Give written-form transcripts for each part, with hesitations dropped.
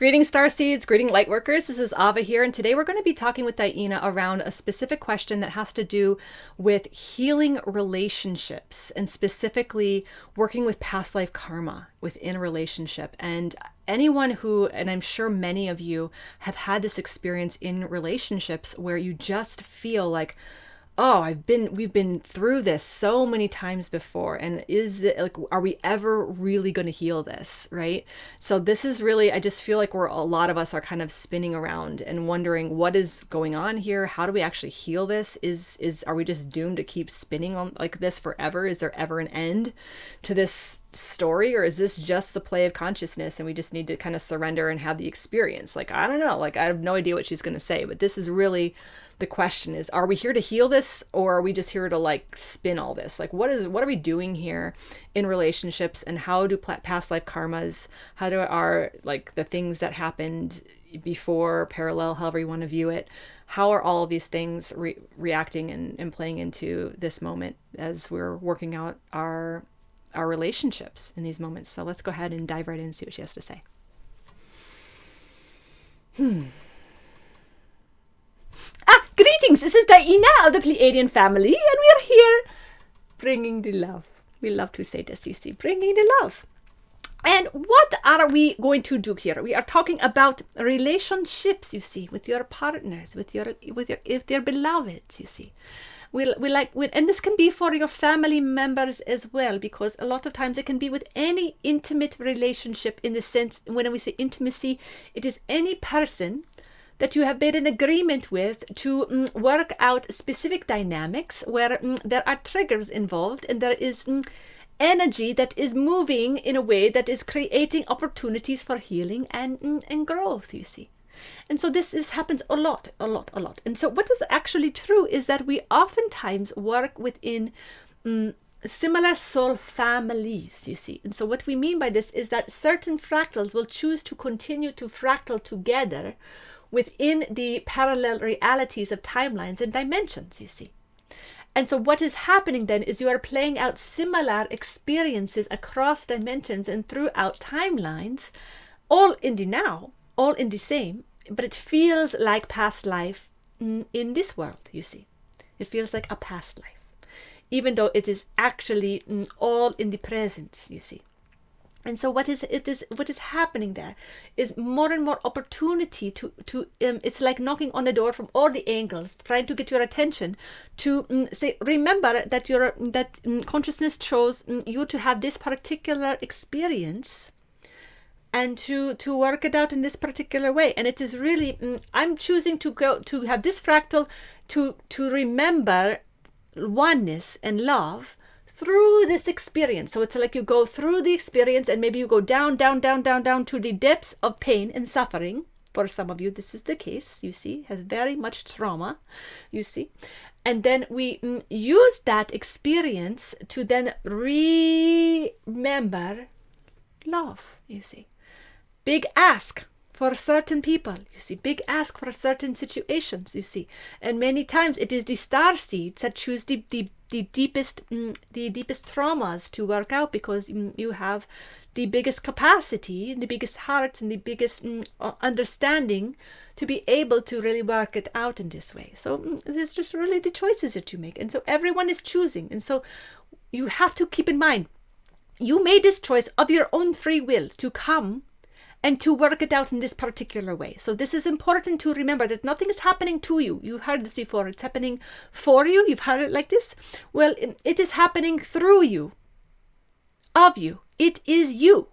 Greeting starseeds, greeting lightworkers. This is Ava here, and today we're going to be talking with DiYeena around a specific question that has to do with healing relationships and specifically working with past life karma within a relationship. And anyone who, and I'm sure many of you have had this experience in relationships where you just feel like, oh, we've been through this so many times before. And are we ever really going to heal this? Right. So this is really, I just feel like a lot of us are kind of spinning around and wondering what is going on here. How do we actually heal this? Are we just doomed to keep spinning on like this forever? Is there ever an end to this story, or is this just the play of consciousness and we just need to kind of surrender and have the experience? Like, I don't know, like I have no idea what she's going to say, but this is really the question is, are we here to heal this, or are we just here to like spin all this? Like, what are we doing here in relationships, and how do past life karmas, how do the things that happened before, parallel, however you want to view it, how are all of these things reacting and playing into this moment as we're working out our relationships in these moments? So let's go ahead and dive right in and see what she has to say. Greetings, this is DiYeena of the Pleiadian Family, and we are here bringing the love. We love to say this, you see, bringing the love. And what are we going to do here? We are talking about relationships, you see, with your partners, with your beloveds, you see. And this can be for your family members as well, because a lot of times it can be with any intimate relationship, in the sense, when we say intimacy, it is any person that you have made an agreement with to work out specific dynamics where there are triggers involved, and there is energy that is moving in a way that is creating opportunities for healing and growth, you see. And so this happens a lot. And so what is actually true is that we oftentimes work within similar soul families, you see. And so what we mean by this is that certain fractals will choose to continue to fractal together within the parallel realities of timelines and dimensions, you see. And so what is happening then is you are playing out similar experiences across dimensions and throughout timelines, all in the now, all in the same, but it feels like past life in this world, you see. It feels like a past life, even though it is actually all in the present, you see. And so what is happening there is more and more opportunity to it's like knocking on the door from all the angles, trying to get your attention to say, remember that consciousness chose you to have this particular experience, and to work it out in this particular way. And it is really, I'm choosing to have this fractal to remember oneness and love through this experience. So it's like you go through the experience, and maybe you go down to the depths of pain and suffering. For some of you, this is the case, you see, has very much trauma, you see. And then we use that experience to then remember love, you see. Big ask for certain people, you see, big ask for certain situations, you see. And many times it is the star seeds that choose the deepest traumas to work out, because you have the biggest capacity, the biggest hearts, and the biggest understanding to be able to really work it out in this way. So there's just really the choices that you make. And so everyone is choosing. And so you have to keep in mind, you made this choice of your own free will to come and to work it out in this particular way. So this is important to remember, that nothing is happening to you. You've heard this before. It's happening for you. You've heard it like this. Well, it is happening through you, of you. It is you.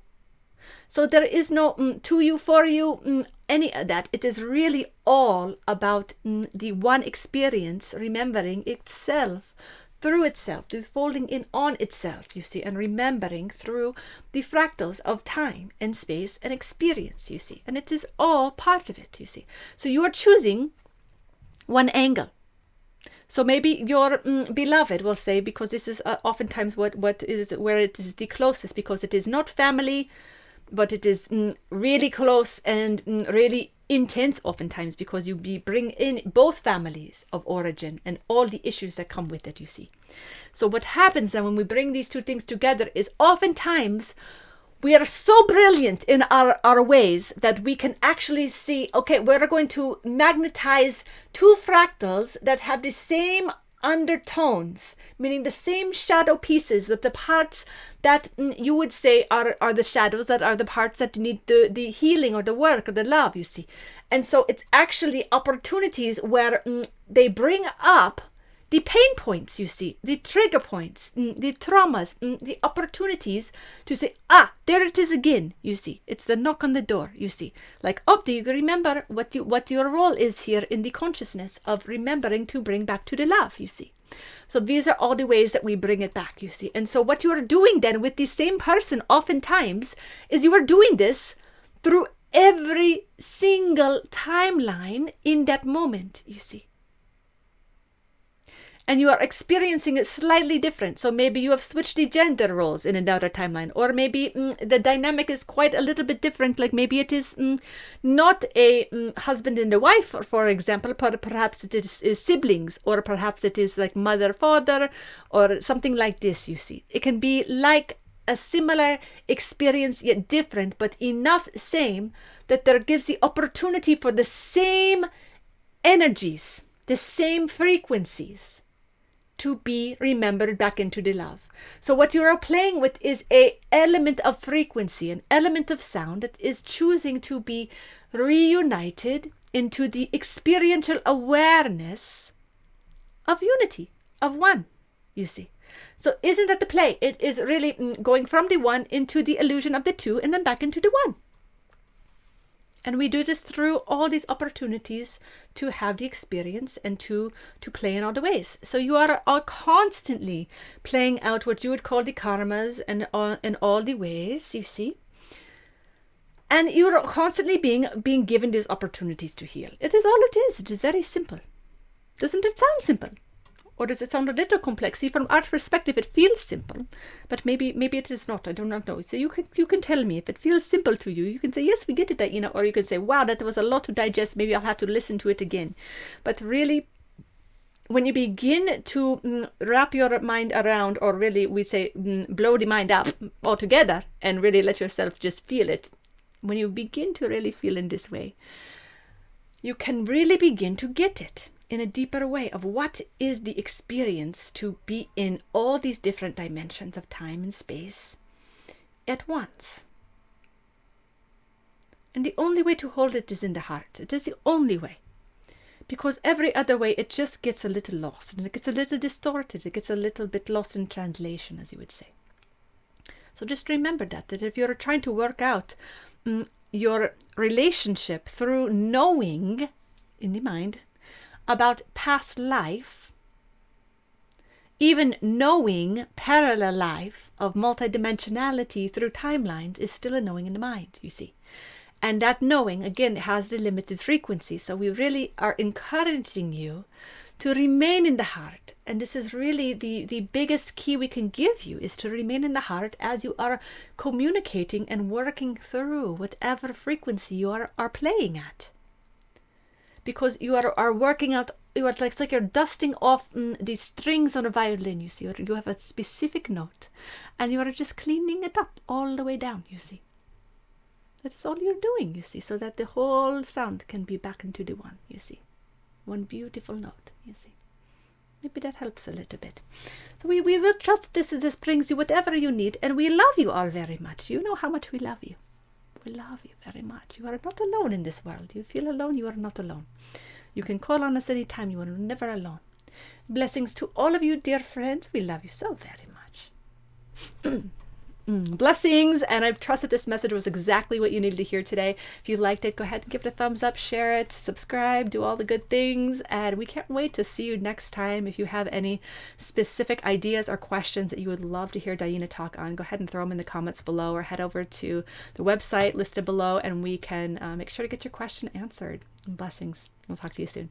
So there is no to you, for you, any of that. It is really all about the one experience, remembering itself through itself, just folding in on itself, you see, and remembering through the fractals of time and space and experience, you see. And it is all part of it, you see. So you are choosing one angle. So maybe your beloved will say, because this is oftentimes what is where it is the closest, because it is not family, but it is really close and really intense oftentimes, because you bring in both families of origin and all the issues that come with it, you see. So what happens then when we bring these two things together is oftentimes we are so brilliant in our ways that we can actually see, okay, we're going to magnetize two fractals that have the same undertones, meaning the same shadow pieces, that the parts that you would say are the shadows, that are the parts that need the healing or the work or the love, you see. And so it's actually opportunities where they bring up the pain points, you see, the trigger points, the traumas, the opportunities to say, there it is again, you see. It's the knock on the door, you see. Like, do you remember what your role is here in the consciousness of remembering to bring back to the love, you see. So these are all the ways that we bring it back, you see. And so what you are doing then with the same person oftentimes is you are doing this through every single timeline in that moment, you see. And you are experiencing it slightly different. So maybe you have switched the gender roles in another timeline, or maybe the dynamic is quite a little bit different. Like maybe it is not a husband and a wife, for example, but perhaps it is siblings, or perhaps it is like mother, father, or something like this, you see. It can be like a similar experience, yet different, but enough same that there gives the opportunity for the same energies, the same frequencies, to be remembered back into the love. So what you are playing with is an element of frequency, an element of sound that is choosing to be reunited into the experiential awareness of unity, of one, you see. So isn't that the play? It is really going from the one into the illusion of the two and then back into the one. And we do this through all these opportunities to have the experience and to play in all the ways. So you are constantly playing out what you would call the karmas and in all the ways, you see. And you're constantly being given these opportunities to heal. It is all it is. It is very simple. Doesn't it sound simple? Or does it sound a little complex? See, from our perspective, it feels simple, but maybe it is not. I do not know. So you can tell me if it feels simple to you. You can say, yes, we get it, DiYeena. Or you can say, wow, that was a lot to digest. Maybe I'll have to listen to it again. But really, when you begin to wrap your mind around, or really we say blow the mind up altogether and really let yourself just feel it, when you begin to really feel in this way, you can really begin to get it in a deeper way of what is the experience to be in all these different dimensions of time and space at once. And the only way to hold it is in the heart. It is the only way. Because every other way, it just gets a little lost, and it gets a little distorted. It gets a little bit lost in translation, as you would say. So just remember that if you're trying to work out your relationship through knowing in the mind about past life, even knowing parallel life of multidimensionality through timelines is still a knowing in the mind, you see. And that knowing, again, has the limited frequency. So we really are encouraging you to remain in the heart. And this is really the biggest key we can give you, is to remain in the heart as you are communicating and working through whatever frequency you are playing at. Because you are working out, it's like you're dusting off the strings on a violin, you see, or you have a specific note, and you are just cleaning it up all the way down, you see. That is all you're doing, you see, so that the whole sound can be back into the one, you see. One beautiful note, you see. Maybe that helps a little bit. So we will trust this brings you whatever you need, and we love you all very much. You know how much we love you. We love you very much. You are not alone in this world. You feel alone, you are not alone. You can call on us anytime. You are never alone. Blessings to all of you, dear friends. We love you so very much. Blessings, and I trust that this message was exactly what you needed to hear today. If you liked it, go ahead and give it a thumbs up, share it, subscribe, do all the good things, and we can't wait to see you next time. If you have any specific ideas or questions that you would love to hear DiYeena talk on, go ahead and throw them in the comments below, or head over to the website listed below, and we can make sure to get your question answered. Blessings. We'll talk to you soon.